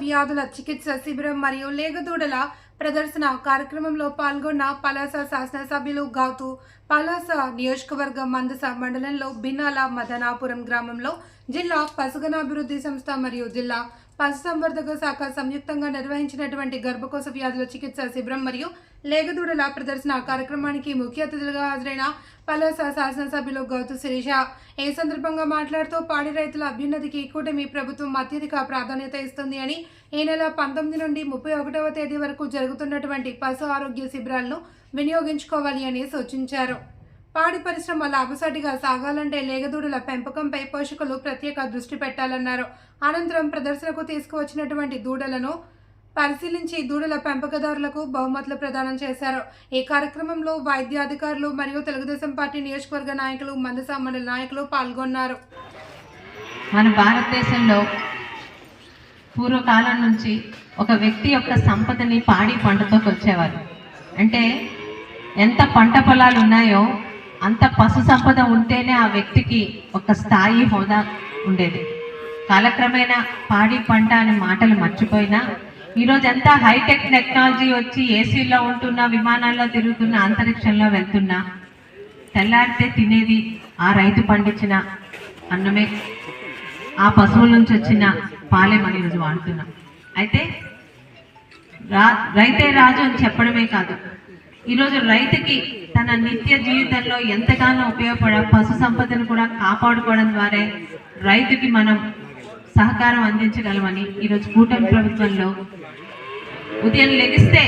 వ్యాధుల చికిత్స శిబిరం మరియు లేగదూడల ప్రదర్శన కార్యక్రమంలో పాల్గొన్న పలాస శాసనసభ్యులు గాతు పలాస నియోజకవర్గం మందస మండలంలో బిన్నాల మదనాపురం గ్రామంలో జిల్లా పశుగణాభివృద్ధి సంస్థ మరియు జిల్లా పశుసంవర్ధక శాఖ సంయుక్తంగా నిర్వహించినటువంటి గర్భకోశ వ్యాధుల చికిత్స శిబిరం మరియు లేగదూడల ప్రదర్శన కార్యక్రమానికి ముఖ్య అతిథులుగా హాజరైన పలాస శాసనసభ్యులు గౌతు శిరీష ఈ సందర్భంగా మాట్లాడుతూ పాడి రైతుల అభ్యున్నతికి కూటమి ప్రభుత్వం అత్యధిక ప్రాధాన్యత ఇస్తుంది అని ఈ నెల 19 నుండి 31వ తేదీ వరకు జరుగుతున్నటువంటి పశు ఆరోగ్య శిబిరాలను వినియోగించుకోవాలి అని సూచించారు. పాడి పరిశ్రమ లాభసాటిగా సాగాలంటే లేగదూడల పెంపకంపై పోషకులు ప్రత్యేక దృష్టి పెట్టాలన్నారు. అనంతరం ప్రదర్శనకు తీసుకువచ్చినటువంటి దూడలను పరిశీలించి దూడల పెంపకదారులకు బహుమతులు ప్రదానం చేశారు. ఈ కార్యక్రమంలో వైద్య అధికారులు మరియు తెలుగుదేశం పార్టీ నియోజకవర్గ నాయకులు మందస మండల నాయకులు పాల్గొన్నారు. మన భారతదేశంలో పూర్వకాలం నుంచి ఒక వ్యక్తి యొక్క సంపదని పాడి పంటతో వచ్చేవారు. అంటే ఎంత పంట పొలాలు ఉన్నాయో అంత పశు సంపద ఉంటేనే ఆ వ్యక్తికి ఒక స్థాయి హోదా ఉండేది. కాలక్రమేణా పాడి పంట అనే మాటలు మర్చిపోయినా ఈరోజు ఎంత హైటెక్ టెక్నాలజీ వచ్చి ఏసీలో ఉంటున్నా, విమానాల్లో తిరుగుతున్నా, అంతరిక్షంలో వెళ్తున్నా, తెల్లారితే తినేది ఆ రైతు పండించిన అన్నమే, ఆ పశువుల నుంచి వచ్చిన పాలే మనం ఈరోజు వాడుతున్నాం. అయితే రైతే రాజు అని చెప్పడమే కాదు, ఈరోజు రైతుకి తన నిత్య జీవితంలో ఎంతగానో ఉపయోగపడే పశు సంపదను కూడా కాపాడుకోవడం ద్వారా రైతుకి మనం సహకారం అందించగలమని ఈరోజు కూటమి ప్రభుత్వంలో ఉదయం లెగిస్తే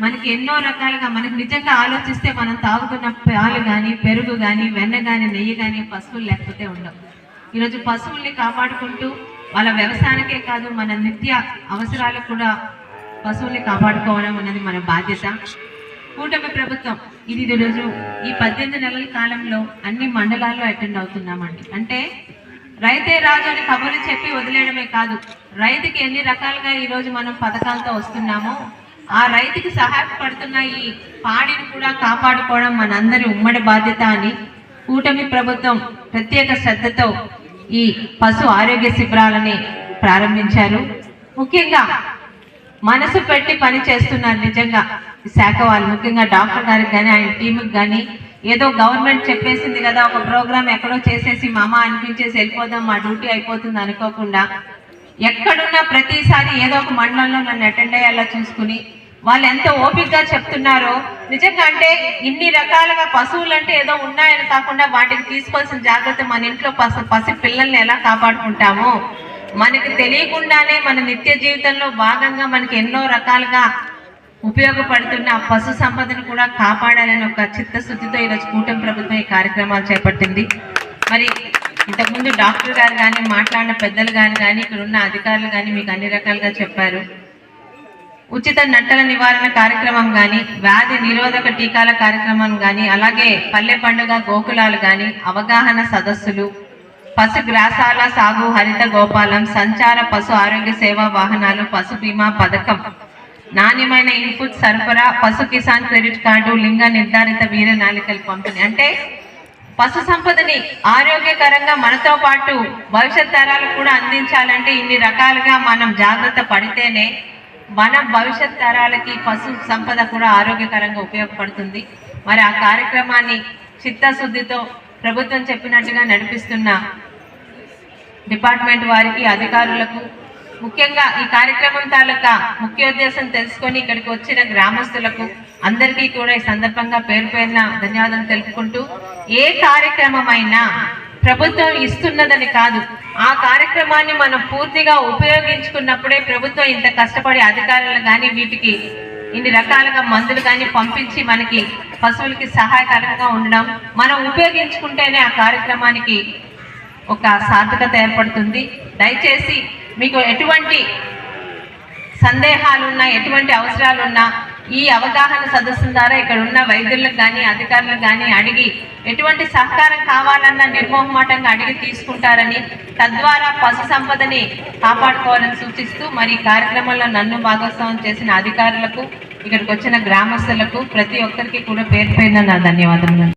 మనకి ఎన్నో రకాలుగా మనకి నిజంగా ఆలోచిస్తే మనం తాగుతున్న పాలు కానీ, పెరుగు కానీ, వెన్న కానీ, నెయ్యి కానీ పశువులు లేకపోతే ఉండవు. ఈరోజు పశువుల్ని కాపాడుకుంటూ వాళ్ళ వ్యవసాయానికే కాదు మన నిత్య అవసరాలకు కూడా పశువుల్ని కాపాడుకోవడం అన్నది మన బాధ్యత. కూటమి ప్రభుత్వం ఇది ఈరోజు ఈ 18 నెలల కాలంలో అన్ని మండలాల్లో అటెండ్ అవుతున్నామండి. అంటే రైతే రాజు అని కబుర్లు చెప్పి వదిలేయడమే కాదు, రైతుకి ఎన్ని రకాలుగా ఈరోజు మనం పథకాలతో వస్తున్నామో ఆ రైతుకి సహాయపడుతున్న ఈ పాడిని కూడా కాపాడుకోవడం మనందరి ఉమ్మడి బాధ్యత అని కూటమి ప్రభుత్వం ప్రత్యేక శ్రద్ధతో ఈ పశు ఆరోగ్య శిబిరాలని ప్రారంభించారు. ముఖ్యంగా మనసు పెట్టి పని చేస్తున్నారు నిజంగా శాఖ వాళ్ళు, ముఖ్యంగా డాక్టర్ గారికి కానీ ఆయన టీంకి కానీ ఏదో గవర్నమెంట్ చెప్పేసింది కదా ఒక ప్రోగ్రామ్ ఎక్కడో చేసేసి మామ అనిపించేసి వెళ్ళిపోదాం, మా డ్యూటీ అయిపోతుంది అనుకోకుండా ఎక్కడున్నా ప్రతిసారి ఏదో ఒక మండలంలో నన్ను అటెండ్ అయ్యేలా చూసుకుని వాళ్ళు ఎంత ఓపికగా చెప్తున్నారో నిజంగా. అంటే ఇన్ని రకాలుగా పశువులు అంటే ఏదో ఉన్నాయని కాకుండా వాటికి తీసుకోవాల్సిన జాగ్రత్త, మన ఇంట్లో పసి పిల్లల్ని ఎలా కాపాడుకుంటామో మనకి తెలియకుండానే మన నిత్య జీవితంలో భాగంగా మనకి ఎన్నో రకాలుగా ఉపయోగపడుతున్న పశు సంపదను కూడా కాపాడాలని ఒక చిత్తశుద్ధితో ఈరోజు కూటమి ప్రభుత్వం ఈ కార్యక్రమాలు చేపట్టింది. మరి ఇంతకుముందు డాక్టర్ గారు కానీ, మాట్లాడిన పెద్దలు కానీ ఇక్కడ ఉన్న అధికారులు కానీ మీకు అన్ని రకాలుగా చెప్పారు. ఉచిత నట్టల నివారణ కార్యక్రమం కానీ, వ్యాధి నిరోధక టీకాల కార్యక్రమం కానీ, అలాగే పల్లె పండుగ గోకులాలు కానీ, అవగాహన సదస్సులు, పశు గ్రాసాల సాగు, హరిత గోపాలం, సంచార పశు ఆరోగ్య సేవా వాహనాలు, పశు బీమా పథకం, నాణ్యమైన ఇన్పుట్ సరఫరా, పశు కిసాన్ క్రెడిట్ కార్డు, లింగ నిర్ధారిత వీర నాలికల పంపిణీ. అంటే పశు సంపదని ఆరోగ్యకరంగా మనతో పాటు భవిష్యత్ తరాలకు కూడా అందించాలంటే ఇన్ని రకాలుగా మనం జాగ్రత్త పడితేనే మన భవిష్యత్ తరాలకి పశు సంపద కూడా ఆరోగ్యకరంగా ఉపయోగపడుతుంది. మరి ఆ కార్యక్రమాన్ని చిత్తశుద్ధితో ప్రభుత్వం చెప్పినట్టుగా నడిపిస్తున్న డిపార్ట్మెంట్ వారికి, అధికారులకు, ముఖ్యంగా ఈ కార్యక్రమం తాలూకా ముఖ్యోద్దేశం తెలుసుకొని ఇక్కడికి వచ్చిన గ్రామస్తులకు అందరికీ కూడా ఈ సందర్భంగా పేరు పేరున ధన్యవాదాలు తెలుపుకుంటూ, ఏ కార్యక్రమమైనా ప్రభుత్వం ఇస్తున్నదని కాదు, ఆ కార్యక్రమాన్ని మనం పూర్తిగా ఉపయోగించుకున్నప్పుడే ప్రభుత్వం ఇంత కష్టపడి అధికారులు కానీ వీటికి ఇన్ని రకాలుగా మందులు కానీ పంపించి మనకి పశువులకి సహాయకరంగా ఉండడం, మనం ఉపయోగించుకుంటేనే ఆ కార్యక్రమానికి ఒక సార్థకత ఏర్పడుతుంది. దయచేసి మీకు ఎటువంటి సందేహాలున్నా, ఎటువంటి అవసరాలున్నా ఈ అవగాహన సదస్సుల ద్వారా ఇక్కడ ఉన్న వైద్యులకు కానీ, అధికారులకు కానీ అడిగి ఎటువంటి సహకారం కావాలన్నా నిర్మోహమాటంగా అడిగి తీసుకుంటారని, తద్వారా పశు సంపదని కాపాడుకోవాలని సూచిస్తూ మరి ఈ కార్యక్రమంలో నన్ను భాగస్వామ్యం చేసిన అధికారులకు, ఇక్కడికి వచ్చిన గ్రామస్తులకు ప్రతి ఒక్కరికి కూడా పేరు పేరున నా ధన్యవాదాలు.